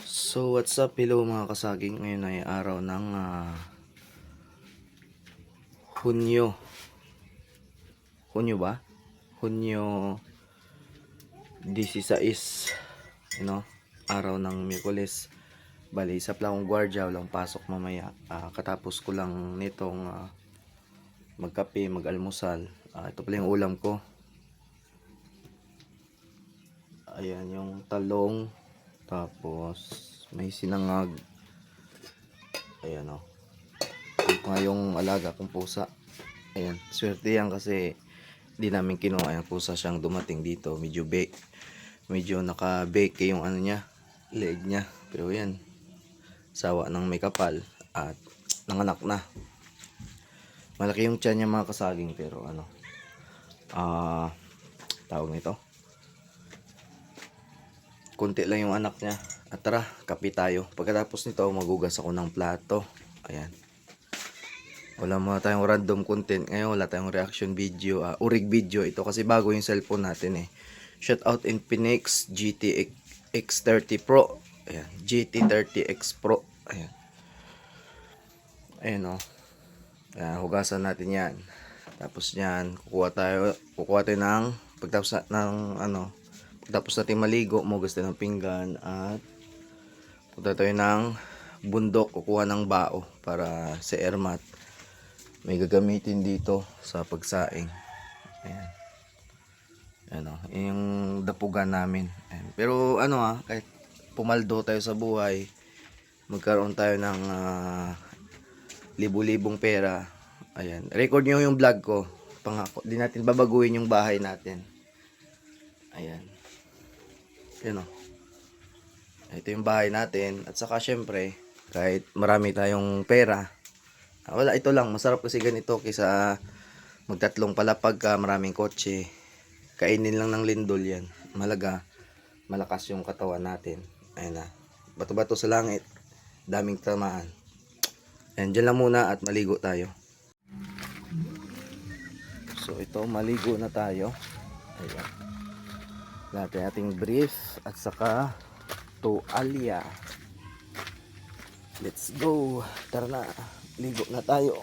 So what's up, hello mga kasaging. Ngayon ay araw ng Hunyo. Hunyo ba? Hunyo 16, araw ng Miyerkules. Bali, isa lang akong gwardiya, walang pasok mamaya. Katapos ko lang nitong magkape, mag-almusal. Ito pala yung ulam ko. Ayan yung talong. Tapos may sinangag. Ayan o. Yung alaga kong pusa. Ayan, swerte yan kasi di namin kinuha yung pusa siyang dumating dito. Medyo naka-bake yung ano niya, leg niya. Pero yan, sawa ng may kapal at nanganak na. Malaki yung tiyan niya mga kasaging, pero tawag nito, kunti lang yung anak niya. At tara, kape tayo. Pagkatapos nito, magugas ako ng plato. Ayan. Wala muna tayong random content ngayon. Wala tayong reaction video. Urig video. Ito kasi bago yung cellphone natin eh. Shout out Infinix GT X30 Pro. Ayan. GT30X Pro. Ayan. Ayan o. Ayan, hugasan natin yan. Tapos yan, kukuha tayo ng pagtapos natin maligo, mugas tayo ng pinggan at punta tayo ng bundok, kukuha ng bao para sa airmat. May gagamitin dito sa pagsaing. Ayan. Ayan o, yung dapugan namin. Ayan. Pero kahit pumaldo tayo sa buhay, magkaroon tayo ng libu-libong pera. Ayan. Record nyo yung vlog ko. Pangako, di natin babaguhin yung bahay natin. Ayan. Ayan o. Ito yung bahay natin. At saka syempre, kahit marami tayong pera, wala, ito lang. Masarap kasi ganito kaysa magtatlong palapag ka, maraming kotse. Kainin lang ng lindol yan. Malakas yung katawan natin. Ayan na. Bato-bato sa langit. Daming tamaan. Ayan, dyan lang muna at maligo tayo. So ito, maligo na tayo. Ayan. Natin ating brief at saka tuwalya. Let's go. Tara na. Ligo na tayo.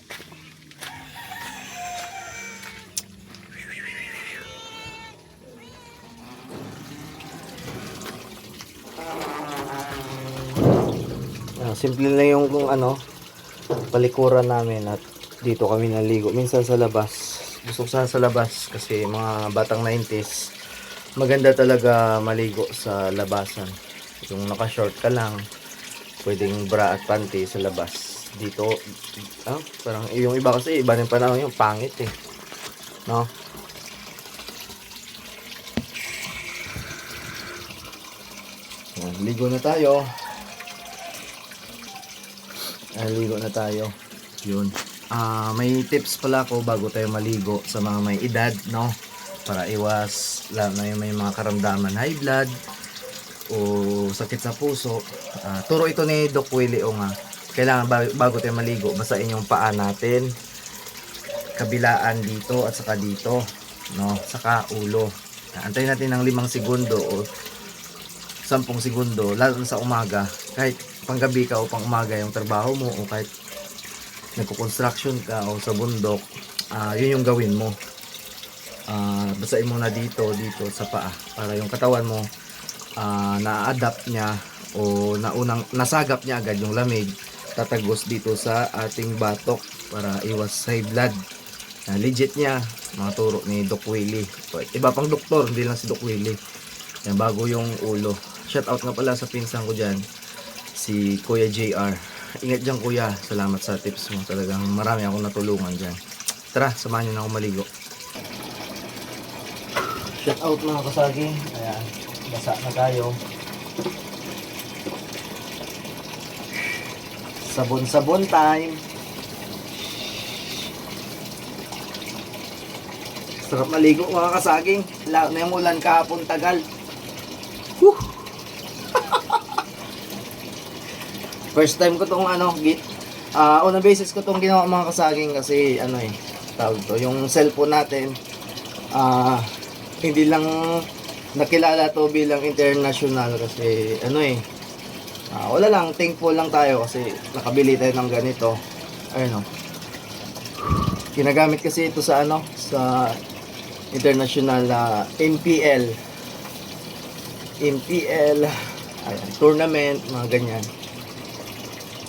Simple lang yung palikuran namin at dito kami naligo. Minsan sa labas. Gusto ko sana sa labas kasi mga batang 90s, maganda talaga maligo sa labasan. Yung naka-short ka lang, pwedeng bra at panty sa labas. Dito, parang yung iba kasi, iba ng panahon yung pangit eh. No? Ligo na tayo. Ligo na tayo. Yun. May tips pala ako bago tayo maligo sa mga may edad, no? Para iwas lalo na yung may mga karamdaman, high blood o sakit sa puso. Turo ito ni Doc Willie nga. Kailangan bago tayo maligo, basahin yung paa natin, kabilaan dito at saka dito, no? Saka ulo. Antayin natin ng 5 segundo o 10 segundo, lalo sa umaga. Kahit panggabi ka o pang umaga yung trabaho mo o kahit nagko-construction ka o sa bundok, yun yung gawin mo. Basahin mo na dito sa paa para yung katawan mo na-adapt niya o nasagap niya agad yung lamig, tatagos dito sa ating batok para iwas high blood. Legit niya, mga turo ni Doc Willie. Iba pang doktor, hindi lang si Doc Willie. Yan, bago yung ulo. Shout out nga pala sa pinsan ko dyan, si Kuya JR. Ingat dyan kuya, salamat sa tips mo. Talagang marami akong natulungan dyan. Tara, samahan nyo na ako maligo. Shout out mga kasagi. Ayan, basa na tayo. Sabon-sabon time. Sarap maligo mga kasaging. Lalo na yung ulan kahapon, tagal. Whew! First time ko tong unang beses ko tong ginawa mga kasaging kasi tawag to, yung cellphone natin hindi lang nakilala to bilang international kasi Wala lang, thankful lang tayo kasi nakabili tayo ng ganito. Ayun oh. Ginagamit kasi ito sa ano, sa international MPL, ayan, tournament, mga ganyan.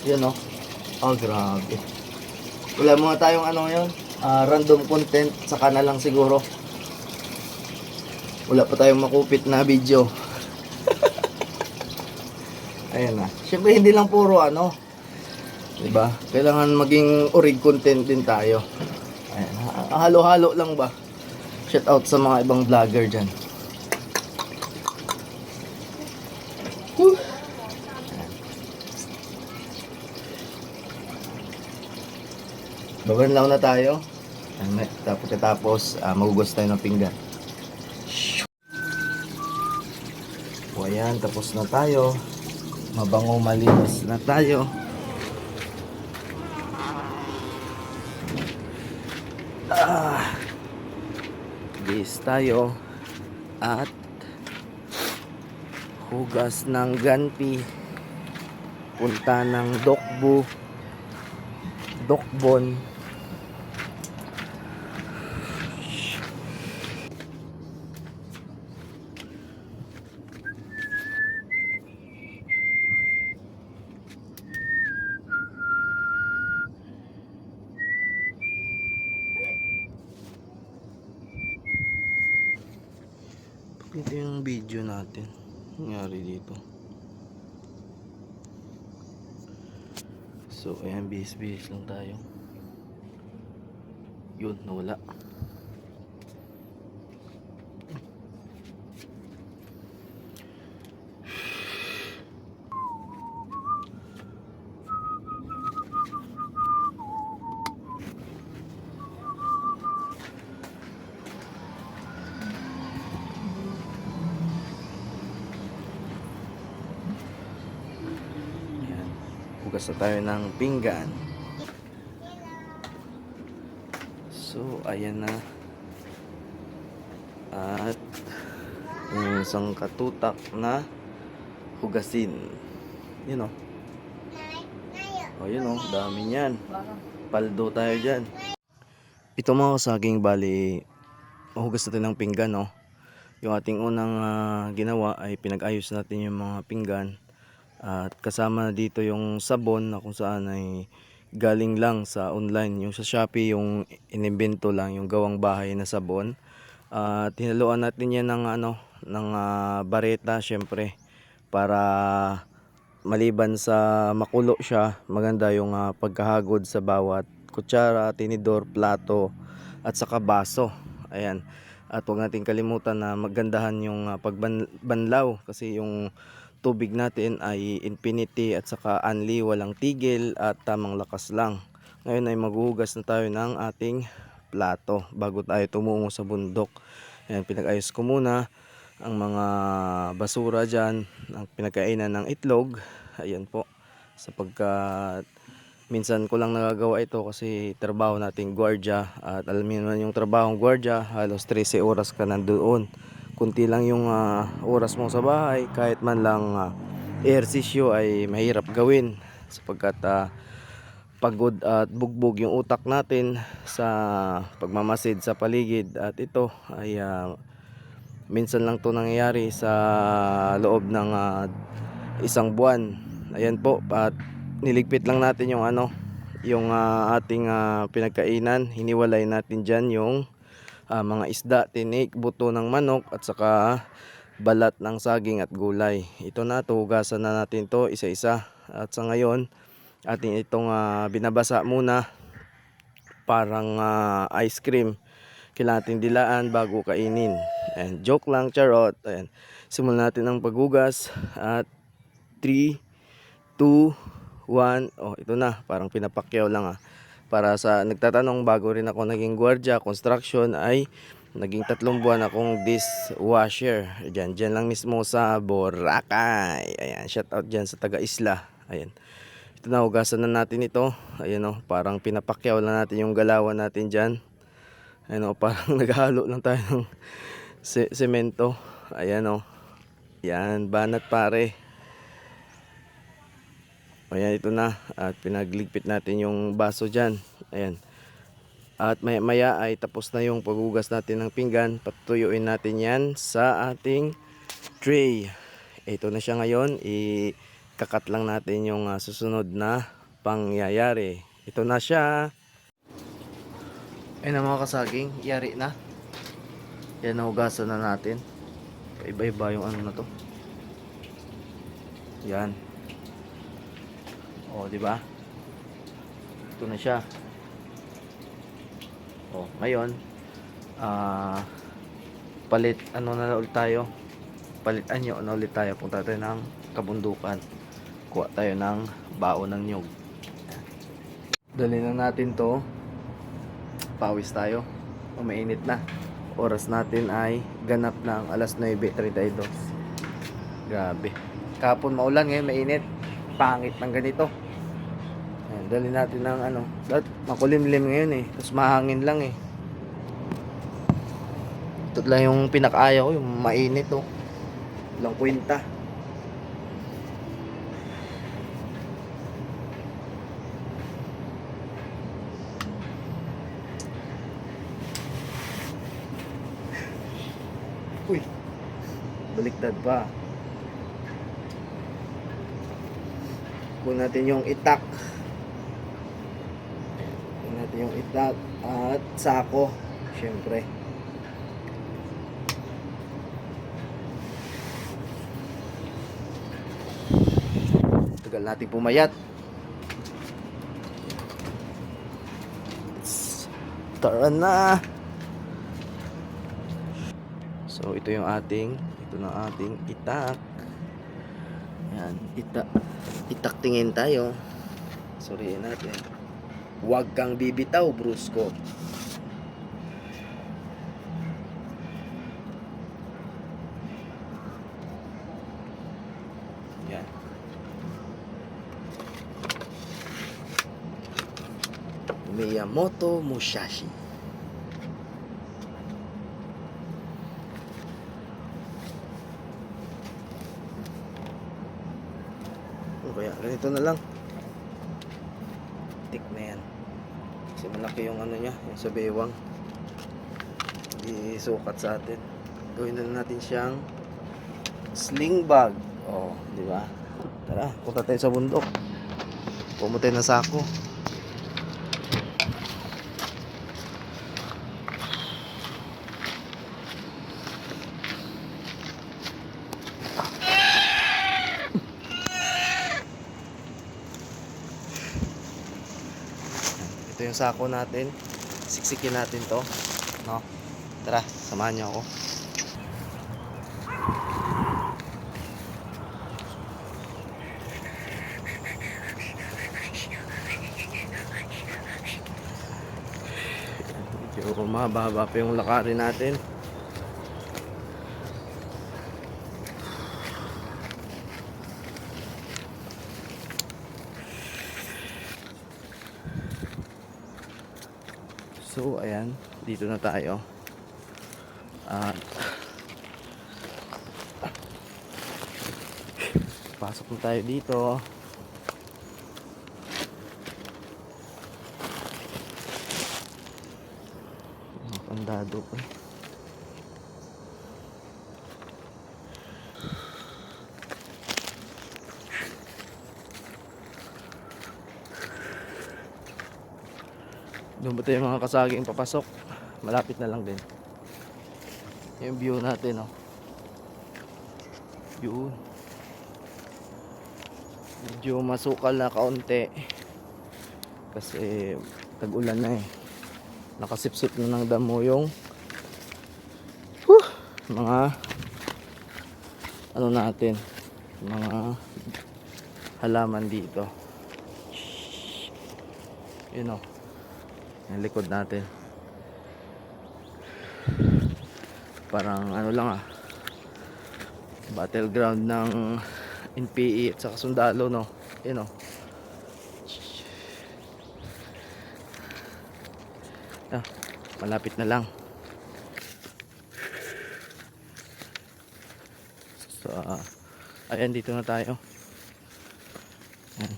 Yun oh. Oh, grabe. Wala muna tayong ano yun, random content, saka na lang siguro. Wala pa tayong makupit na video. Ayan na. Siyempre hindi lang puro ano, 'di ba? Kailangan maging orig content din tayo. Ayan, halo-halo lang ba? Shout out sa mga ibang vlogger diyan. Babanlaw na tayo. Tapos magugas tayo ng pinggan. O ayan, tapos na tayo. Mabango, malinis na tayo. Bis tayo. At hugas ng ganpi. Punta ng Dokbon. Ito yung video natin. Nangyari dito. So, ayan, bihis-bihis lang tayo. Yun, nawala. Ayan. Hugas na tayo ng pinggan. So, ayan na. At yung isang katutak na hugasin. Yun o. O yun o, dami niyan. Paldo tayo dyan. Ito mga kasaging bali, mahugas natin ng pinggan no. Yung ating unang ginawa ay pinag-ayos natin yung mga pinggan. At kasama dito yung sabon na kung saan ay galing lang sa online. Yung sa Shopee, yung inimbento lang, yung gawang bahay na sabon. At hinaluan natin yan ng bareta syempre, para maliban sa makulo siya, maganda yung pagkahagod sa bawat kutsara, tinidor, plato at saka baso. Ayan. At huwag natin kalimutan na magandahan yung pagbanlaw kasi yung tubig natin ay infinity at saka only, walang tigil at tamang lakas lang. Ngayon ay maghuhugas na tayo ng ating plato bago tayo tumungo sa bundok. Ayan, pinag-ayos ko muna ang mga basura dyan, ang pinagkainan ng itlog. Ayan po, sapagkat minsan ko lang nagagawa ito kasi trabaho nating gwardiya. At alam niyo naman yung trabahong gwardiya, halos 13 oras ka nandoon. Kunti lang yung oras mo sa bahay, kahit man lang ehersisyo ay mahirap gawin sapagkat pagod at bugbog yung utak natin sa pagmamasid sa paligid. At ito ay minsan lang to nangyayari sa loob ng isang buwan. Ayan po, at niligpit lang natin yung ating pinagkainan. Hiniwalay natin dyan yung mga isda, tinik, buto ng manok at saka balat ng saging at gulay. Ito na, tuhugasan na natin to isa-isa. At sa ngayon, ating itong binabasa muna, parang ice cream. Kailangan natin dilaan bago kainin. And joke lang, charot. Ayan. Simulan natin ang paghugas. At 3, 2, 1. Oh, ito na. Parang pinapakyaw lang Para sa nagtatanong, bago rin ako naging gwardiya, construction, ay naging 3 buwan akong dishwasher. Diyan lang mismo sa Boracay. Ayan, shout out dyan sa taga-isla. Ayan. Ito na, hugasan na natin ito. Ayan o, parang pinapakyaw lang natin yung galawan natin dyan. Ayan o, parang naghalo lang tayo ng semento. Ayan o. Yan, banat pare. Ayan, ito na. At pinagligpit natin yung baso dyan. Ayan. At maya maya ay tapos na yung paghugas natin ng pinggan. Patuyuin natin yan sa ating tray. Ito na siya ngayon. Ikakat lang natin yung susunod na pangyayari. Ito na siya. Ayan na mga kasaging. Yari na. Yan, nahugasan na natin. Iba-iba yung ano na to. Yan. O, di ba? Ito na siya. O, ngayon, palit ano na ulit tayo. Palit anyo na ulit tayo. Punta tayo ng kabundukan. Kuha tayo ng baon ng nyug. Dali lang natin to. Pawis tayo. O, mainit na. Oras natin ay ganap ng alas 9:32. Grabe. Kahapon maulan, ngayon mainit. Pangit ng ganito. Ayan, dali natin ng ano. Makulimlim ngayon eh. Tapos mahangin lang eh. Ito lang yung pinakaayaw ko, yung mainit oh. Walang kwenta. Uy, baliktad pa. Kunin natin yung itak. Kunin natin yung itak at sako. Siyempre. Tagal natin pumayat. Tara na. So ito yung ating itak. Yan, itak tingin tayo. Suriin natin. Huwag kang bibitaw, brusko. Yan. Miyamoto Musashi. Kaya ganito na lang. Tik na yan. Kasi malaki yung ano niya, yung sa bewang. Isukat sa atin. Gawin na natin siyang sling bag. Oh, di ba? Tara, punta tayo sa bundok. Pumutin na sako. Ito yung sako natin. Siksikin natin to, no? Tara, samahan niyo ako. Medyo mahaba pa yung lakarin natin. So, ayan. Dito na tayo. At pasok na tayo dito. Kandado pa. Doon ba tayo mga kasaging papasok? Malapit na lang din. Yung view natin, oh. Yun. Medyo masukal na kaunti. Kasi tag-ulan na eh. Nakasipsip na ng damo yung mga ano natin, mga halaman dito. Yun o, yung likod natin. Parang ano lang battleground ng NPE at saka sundalo, no? Yun o. Malapit na lang. So, ayan, dito na tayo. Ayan.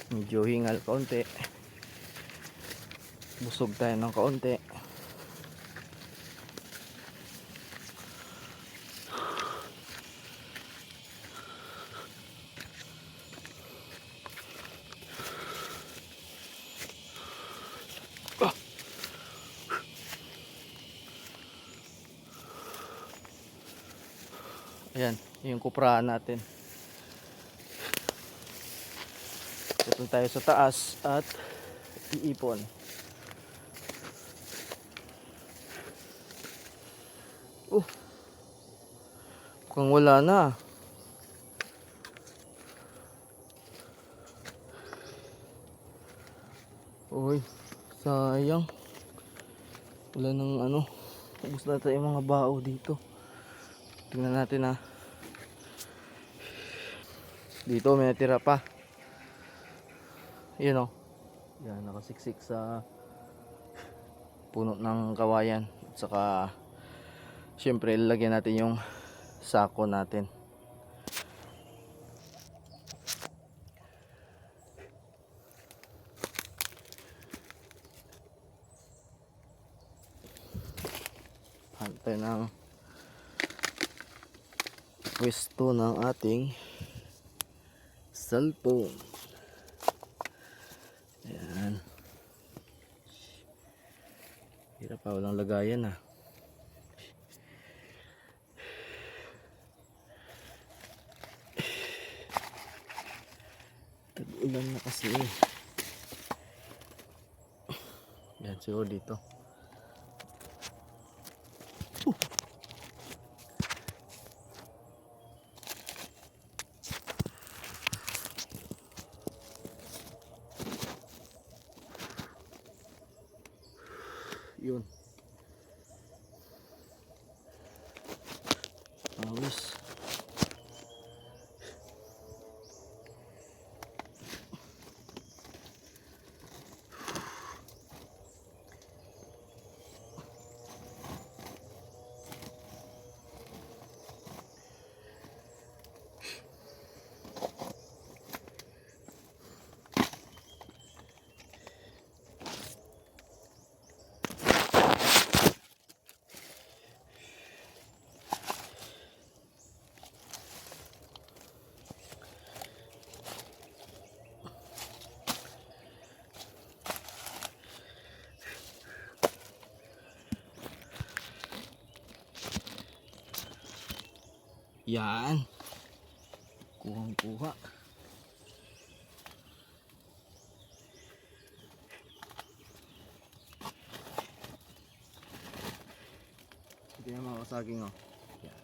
Medyo hingal kaunti. Busog tayo ng kaunti. Ayan, yung kuprahan natin. Ito tayo sa taas at iipon. Mukhang wala na. Uy, sayang. Wala nang ano. Ubus na tayo yung mga bao dito. Tingnan natin ha. Dito may natira pa. Yun o. Yan, nakasiksik sa puno ng kawayan. At saka syempre ilalagyan natin yung sako natin. Hantay ng pwesto ng ating cellphone. Ayan. Hirap pa, walang lagayan ah. Tag-ulan na kasi. Yan siguro dito. Yun. Awis. Yan. Kuhang-kuha. Hindi na makasaging oh. Yan.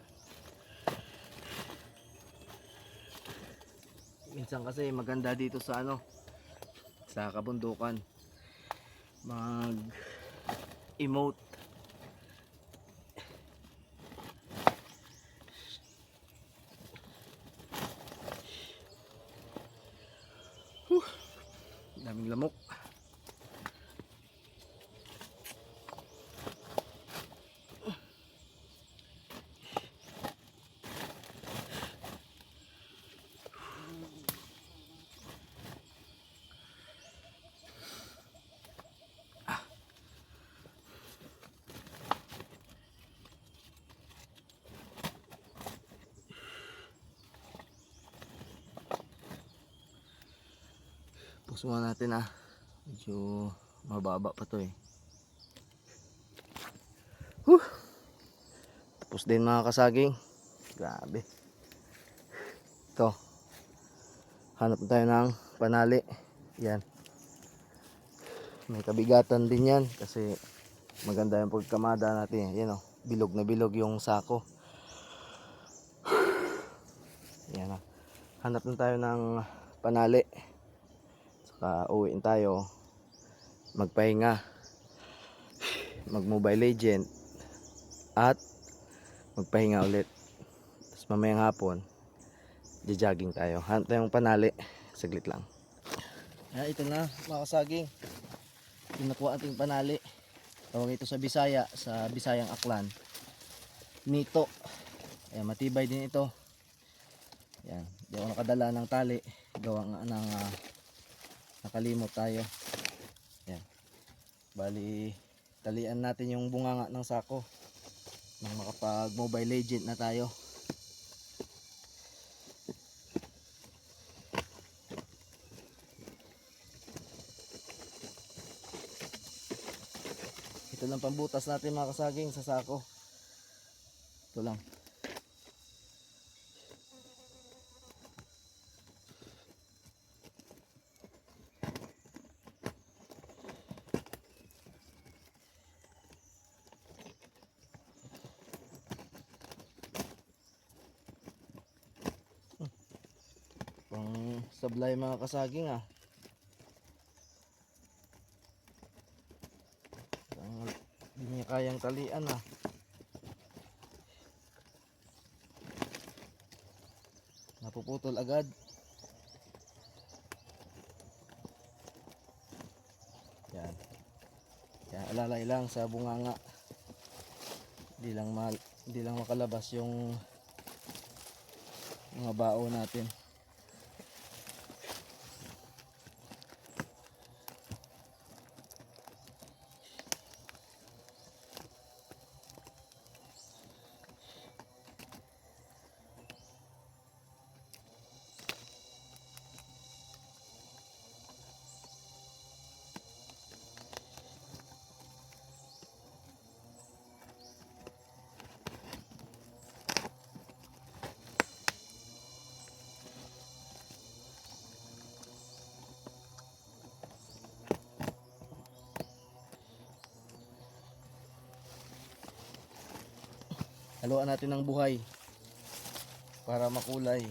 Minsan kasi maganda dito sa ano, sa kabundukan. Mag-emote. Daming lamok. Pusuan natin ah. Medyo mababa pa to eh. Tapos din mga kasaging. Grabe. Ito. Hanap tayo ng panali. Yan. May kabigatan din yan. Kasi maganda yung pagkamada natin. Yan o. Bilog na bilog yung sako. Yan o. Hanap na tayo ng panali. Saka uwiin tayo. Magpahinga. Mag Mobile Legend. At magpahinga ulit. Tapos mamayang hapon jogging tayo. Hanap tayong panali. Saglit lang. Ito na mga kasaging. Nakuha ating panali. Tawag ito sa Bisaya, sa Bisayang Aklan, nito. Ayan, matibay din ito. Yan, di ako nakadala ng tali. Gawa nga ng Nakalimot tayo. Yan. Bali, talian natin yung bunganga ng sako nang makapag Mobile Legend na tayo. Ito lang pambutas natin mga kasaging sa sako. Ito lang. Pang sablay mga kasaging ah. Hindi niya kayang talian ah. Napuputol agad. Yan. Yan, alalay lang sa bunganga. Hindi lang makalabas yung mga bao natin. Haluan natin ng buhay para makulay.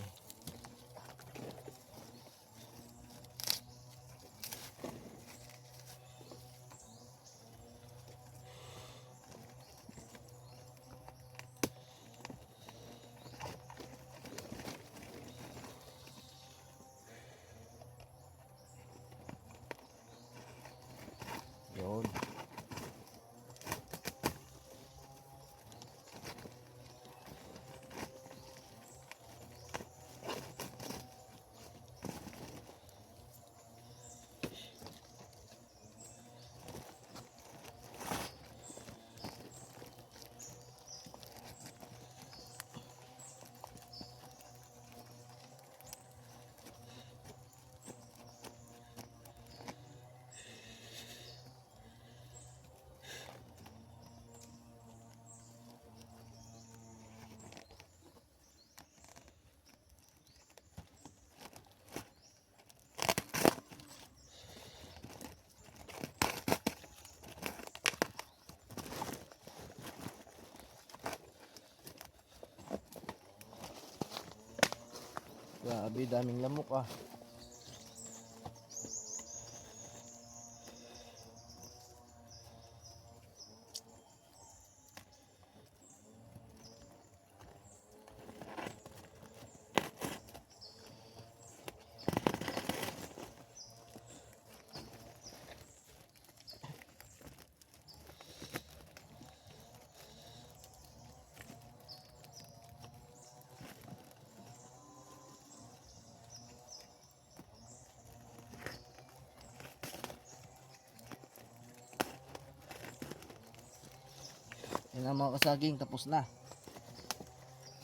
Yun. Grabe, daming lamok ah. Yan ang mga kasaging, tapos na.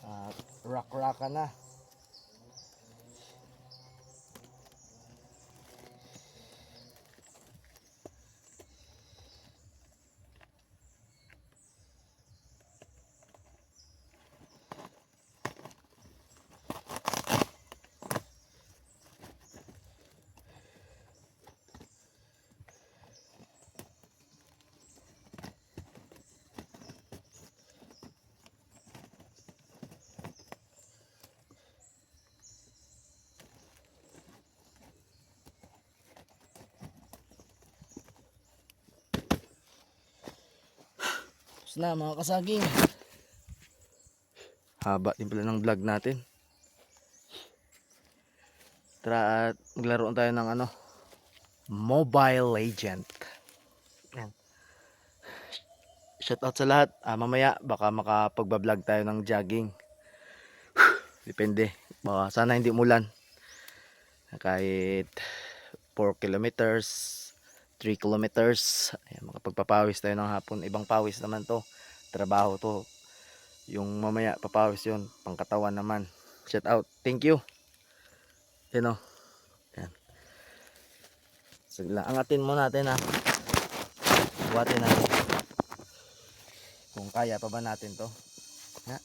At rock-rocka na. Tapos na mga kasaging. Haba din pala ng vlog natin. Tara at maglaruan tayo ng ano, Mobile Legend. Yan. Shout out sa lahat. Mamaya baka makapagbablog tayo ng jogging. Depende. Baka sana hindi umulan. Kahit 4 kilometers, 3 kilometers. Ayan, makapagpapawis tayo ng hapon. Ibang pawis naman to. Trabaho to. Yung mamaya papawis yun. Pangkatawan naman. Shout out. Thank you. Yan o. Yan. Sige lang. Angatin mo natin ha. Buhatin natin. Kung kaya pa ba natin to. Ha?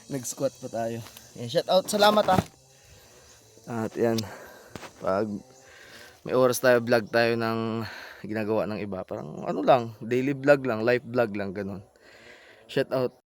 Nag-squat pa tayo. Yan, shout out. Salamat ah. At yan. Pag may oras tayo, vlog tayo ng ginagawa ng iba. Parang ano lang, daily vlog lang, life vlog lang, ganun. Shout out.